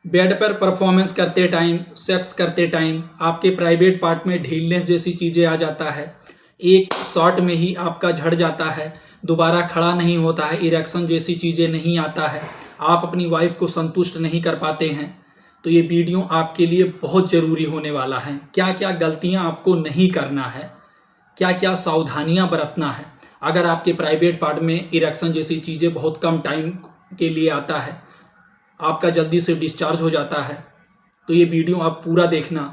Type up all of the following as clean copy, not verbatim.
Bed पर performance करते time, sex करते टाइम आपके प्राइवेट पार्ट में ढीलनेस जैसी चीज़ें आ जाता है, एक शॉट में ही आपका झड़ जाता है, दोबारा खड़ा नहीं होता है, इरेक्शन जैसी चीज़ें नहीं आता है, आप अपनी वाइफ को संतुष्ट नहीं कर पाते हैं, तो ये वीडियो आपके लिए बहुत ज़रूरी होने वाला है। क्या क्या गलतियां आपको नहीं करना है, क्या क्या सावधानियां बरतना है। अगर आपके प्राइवेट पार्ट में इरेक्शन जैसी चीज़ें बहुत कम टाइम के लिए आता है, आपका जल्दी से डिस्चार्ज हो जाता है, तो ये वीडियो आप पूरा देखना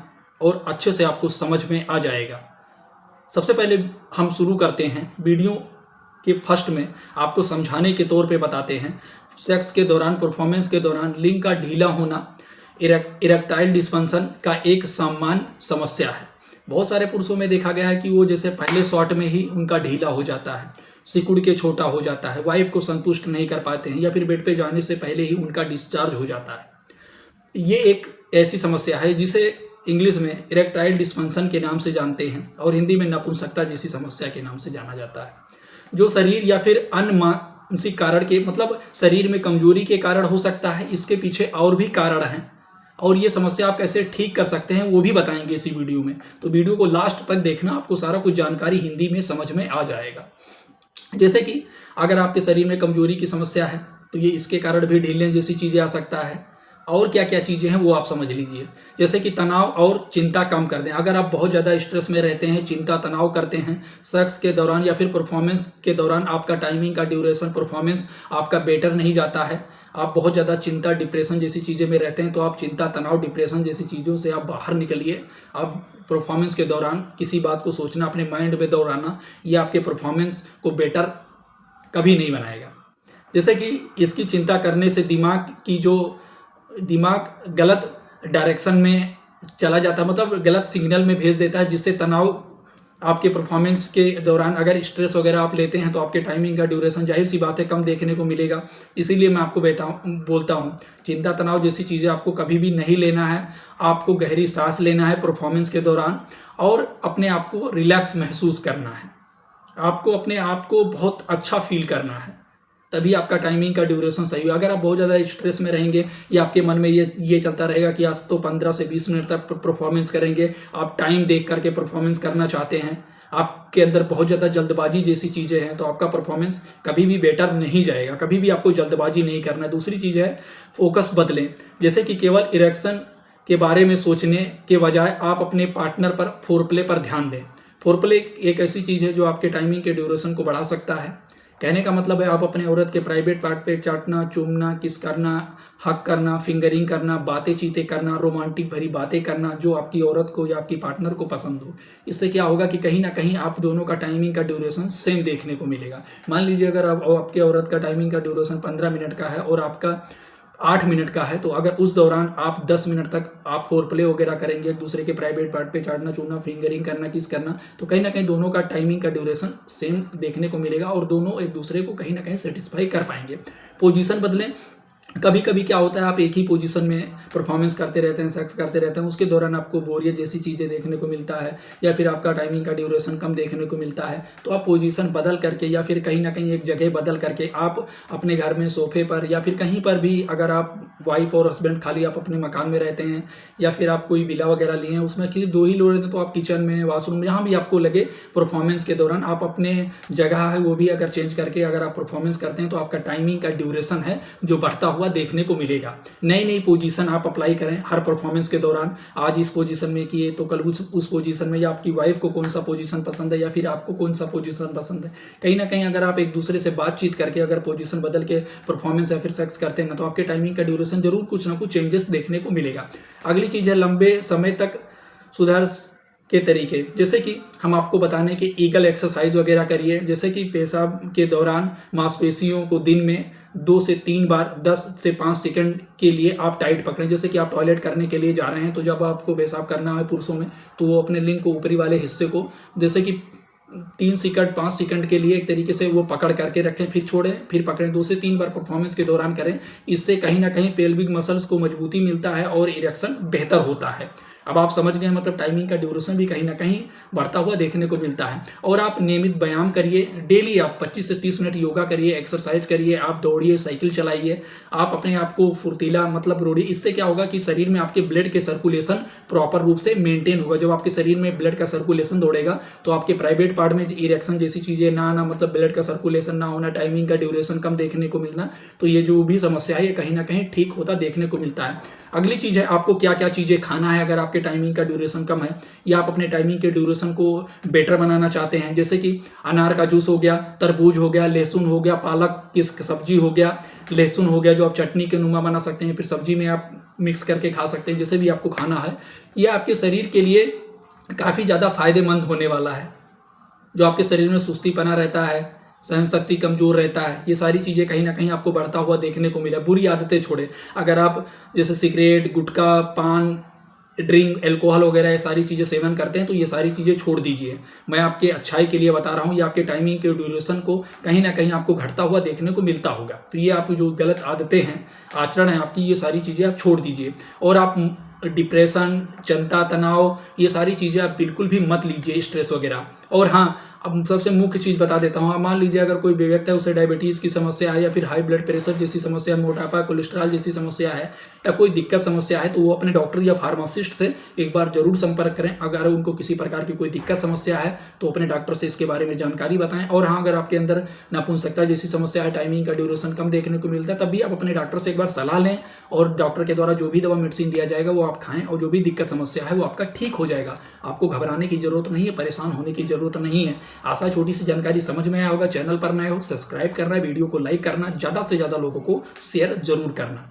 और अच्छे से आपको समझ में आ जाएगा। सबसे पहले हम शुरू करते हैं वीडियो के फर्स्ट में आपको समझाने के तौर पे बताते हैं। सेक्स के दौरान, परफॉर्मेंस के दौरान लिंग का ढीला होना इरेक्टाइल डिस्फंक्शन का एक सामान्य समस्या है। बहुत सारे पुरुषों में देखा गया है कि वो जैसे पहले शॉट में ही उनका ढीला हो जाता है, सिकुड़ के छोटा हो जाता है, वाइफ को संतुष्ट नहीं कर पाते हैं, या फिर बेड पे जाने से पहले ही उनका डिस्चार्ज हो जाता है। ये एक ऐसी समस्या है जिसे इंग्लिश में इरेक्टाइल डिस्फंक्शन के नाम से जानते हैं और हिंदी में नपुंसकता जैसी समस्या के नाम से जाना जाता है, जो शरीर या फिर अन्य मानसिक कारण के, मतलब शरीर में कमजोरी के कारण हो सकता है। इसके पीछे और भी कारण हैं और ये समस्या आप कैसे ठीक कर सकते हैं वो भी बताएंगे इसी वीडियो में। तो वीडियो को लास्ट तक देखना, आपको सारा कुछ जानकारी हिंदी में समझ में आ जाएगा। जैसे कि अगर आपके शरीर में कमजोरी की समस्या है तो ये इसके कारण भी ढीलनेस जैसी चीज़ें आ सकता है। और क्या क्या चीज़ें हैं वो आप समझ लीजिए। जैसे कि तनाव और चिंता कम कर दें। अगर आप बहुत ज़्यादा स्ट्रेस में रहते हैं, चिंता तनाव करते हैं, सेक्स के दौरान या फिर परफॉर्मेंस के दौरान आपका टाइमिंग का ड्यूरेशन, परफॉर्मेंस आपका बेटर नहीं जाता है, आप बहुत ज़्यादा चिंता, डिप्रेशन जैसी चीज़ें में रहते हैं, तो आप चिंता, तनाव, डिप्रेशन जैसी चीज़ों से आप बाहर निकलिए। आप परफॉर्मेंस के दौरान किसी बात को सोचना, अपने माइंड में दौड़ाना, ये आपके परफॉर्मेंस को बेटर कभी नहीं बनाएगा। जैसे कि इसकी चिंता करने से दिमाग गलत डायरेक्शन में चला जाता है, मतलब गलत सिग्नल में भेज देता है, जिससे तनाव आपके परफॉर्मेंस के दौरान, अगर स्ट्रेस वगैरह आप लेते हैं तो आपके टाइमिंग का ड्यूरेशन जाहिर सी बात है कम देखने को मिलेगा। इसीलिए मैं आपको बोलता हूँ चिंता, तनाव जैसी चीज़ें आपको कभी भी नहीं लेना है। आपको गहरी सांस लेना है परफॉर्मेंस के दौरान और अपने आप को रिलैक्स महसूस करना है। आपको अपने आप को बहुत अच्छा फील करना है, तभी आपका टाइमिंग का ड्यूरेशन सही हो। अगर आप बहुत ज़्यादा स्ट्रेस में रहेंगे या आपके मन में ये चलता रहेगा कि आज तो 15 से 20 मिनट तक परफॉर्मेंस करेंगे, आप टाइम देख करके परफॉर्मेंस करना चाहते हैं, आपके अंदर बहुत ज़्यादा जल्दबाजी जैसी चीज़ें हैं, तो आपका परफॉर्मेंस कभी भी बेटर नहीं जाएगा। कभी भी आपको जल्दबाजी नहीं करना है। दूसरी चीज़ है फोकस बदलें। जैसे कि केवल इरेक्शन के बारे में सोचने के बजाय आप अपने पार्टनर पर फोरप्ले पर ध्यान दें। फोरप्ले एक ऐसी चीज़ है जो आपके टाइमिंग के ड्यूरेशन को बढ़ा सकता है। कहने का मतलब है आप अपने औरत के प्राइवेट पार्ट पे चाटना, चूमना, किस करना, हक करना, फिंगरिंग करना, बातें चीतें करना, रोमांटिक भरी बातें करना जो आपकी औरत को या आपकी पार्टनर को पसंद हो। इससे क्या होगा कि कहीं ना कहीं आप दोनों का टाइमिंग का ड्यूरेशन सेम देखने को मिलेगा। मान लीजिए अगर आपके औरत का टाइमिंग का ड्यूरेशन 15 मिनट का है और आपका 8 मिनट का है, तो अगर उस दौरान आप 10 मिनट तक आप फोरप्ले वगैरह करेंगे, एक दूसरे के प्राइवेट पार्ट पे चाटना, चूमना, फिंगरिंग करना, किस करना, तो कहीं ना कहीं दोनों का टाइमिंग का ड्यूरेशन सेम देखने को मिलेगा और दोनों एक दूसरे को कहीं ना कहीं सेटिस्फाई कर पाएंगे। पोजीशन बदलें। कभी कभी क्या होता है आप एक ही पोजीशन में परफॉर्मेंस करते रहते हैं, सेक्स करते रहते हैं, उसके दौरान आपको बोरियत जैसी चीज़ें देखने को मिलता है या फिर आपका टाइमिंग का ड्यूरेशन कम देखने को मिलता है, तो आप पोजीशन बदल करके या फिर कहीं ना कहीं एक जगह बदल करके आप अपने घर में सोफे पर या फिर कहीं पर भी, अगर आप वाइफ और हस्बैंड खाली आप अपने मकान में रहते हैं या फिर आप कोई विला वगैरह लिए हैं उसमें कि 2 ही लोग रहते हैं, तो आप किचन में, वॉशरूम में, जहाँ भी आपको लगे परफॉर्मेंस के दौरान आप अपने जगह है वो भी अगर चेंज करके अगर आप परफॉर्मेंस करते हैं तो आपका टाइमिंग का ड्यूरेशन है जो बढ़ता हुआ देखने को मिलेगा। नई नई पोजीशन आप अप्लाई करें हर परफॉर्मेंस के दौरान। आज इस पोजीशन में किए तो कल उस पोजीशन में, या आपकी वाइफ को कौन सा पोजीशन पसंद है या फिर आपको कौन सा पोजीशन पसंद है। कहीं ना कहीं अगर आप एक दूसरे से बातचीत करके अगर पोजीशन बदल के परफॉर्मेंस या फिर सेक्स करते हैं ना, तो आपके टाइमिंग का ड्यूरेशन जरूर कुछ ना कुछ चेंजेस देखने को मिलेगा। अगली चीज़ है लंबे समय तक सुधार के तरीके। जैसे कि हम आपको बताने कि ईगल एक्सरसाइज वगैरह करिए। जैसे कि पेशाब के दौरान मांसपेशियों को दिन में 2 से 3 बार 10 से 5 सेकंड के लिए आप टाइट पकड़ें। जैसे कि आप टॉयलेट करने के लिए जा रहे हैं, तो जब आपको पेशाब करना है पुरुषों में, तो वो अपने लिंग को, ऊपरी वाले हिस्से को, जैसे कि 3 सेकंड 5 सेकंड के लिए एक तरीके से वो पकड़ करके रखें, फिर छोड़ें, फिर पकड़ें। 2 से 3 बार परफॉर्मेंस के दौरान करें। इससे कहीं ना कहीं पेल्विक मसल्स को मजबूती मिलता है और इरेक्शन बेहतर होता है। अब आप समझ गए, मतलब टाइमिंग का ड्यूरेशन भी कहीं ना कहीं बढ़ता हुआ देखने को मिलता है। और आप नियमित व्यायाम करिए, डेली आप 25 से 30 मिनट योगा करिए, एक्सरसाइज करिए, आप दौड़िए, साइकिल चलाइए, आप अपने आप को फुर्तीला मतलब रोड़िए। इससे क्या होगा कि शरीर में आपके ब्लड के सर्कुलेशन प्रॉपर रूप से मेंटेन होगा। जब आपके शरीर में ब्लड का सर्कुलेशन दौड़ेगा तो आपके प्राइवेट पार्ट में इरेक्शन जैसी चीज़ें ना आना, मतलब ब्लड का सर्कुलेशन ना होना, टाइमिंग का ड्यूरेशन कम देखने को मिलना, तो ये जो भी समस्या है ये कहीं ना कहीं ठीक होता देखने को मिलता है। अगली चीज़ है आपको क्या क्या चीज़ें खाना है अगर आपके टाइमिंग का ड्यूरेशन कम है या आप अपने टाइमिंग के ड्यूरेशन को बेटर बनाना चाहते हैं। जैसे कि अनार का जूस हो गया, तरबूज हो गया, लहसुन हो गया, पालक की सब्जी हो गया, लहसुन हो गया जो आप चटनी के नुमा बना सकते हैं, फिर सब्जी में आप मिक्स करके खा सकते हैं, जैसे भी आपको खाना है। ये आपके शरीर के लिए काफ़ी ज़्यादा फायदेमंद होने वाला है। जो आपके शरीर में सुस्तीपना रहता है, सहन शक्ति कमज़ोर रहता है, ये सारी चीज़ें कहीं ना कहीं आपको बढ़ता हुआ देखने को मिला। बुरी आदतें छोड़े, अगर आप जैसे सिगरेट, गुटखा, पान, ड्रिंक, अल्कोहल वगैरह ये सारी चीज़ें सेवन करते हैं तो ये सारी चीज़ें छोड़ दीजिए। मैं आपके अच्छाई के लिए बता रहा हूँ, ये आपके टाइमिंग के ड्यूरेशन को कहीं ना कहीं आपको घटता हुआ देखने को मिलता होगा। तो ये आपकी जो गलत आदतें हैं, आचरण है आपकी, ये सारी चीज़ें आप छोड़ दीजिए। और आप डिप्रेशन, चिंता, तनाव, ये सारी चीज़ें आप बिल्कुल भी मत लीजिए, स्ट्रेस वगैरह। और हाँ, अब सबसे मुख्य चीज़ बता देता हूँ। मान लीजिए अगर कोई व्यक्ति है उसे डायबिटीज़ की समस्या है या फिर हाई ब्लड प्रेशर जैसी समस्या, मोटापा, कोलेस्ट्रॉल जैसी समस्या है या कोई दिक्कत समस्या है, तो वो अपने डॉक्टर या फार्मासिस्ट से एक बार जरूर संपर्क करें। अगर उनको किसी प्रकार की कोई दिक्कत समस्या है तो अपने डॉक्टर से इसके बारे में जानकारी बताएं। और हाँ, अगर आपके अंदर नपुंसकता जैसी समस्या है, टाइमिंग का ड्यूरेशन कम देखने को मिलता है, तब भी आप अपने डॉक्टर से एक बार सलाह लें और डॉक्टर के द्वारा जो भी दवा मेडिसिन दिया जाएगा वो आप खाएं और जो भी दिक्कत समस्या है वो आपका ठीक हो जाएगा। आपको घबराने की जरूरत नहीं है, परेशान होने की जरूरत नहीं है। आशा छोटी सी जानकारी समझ में आया होगा। चैनल पर नए हो सब्सक्राइब करना, वीडियो को लाइक करना, ज़्यादा से ज़्यादा लोगों को शेयर जरूर करना।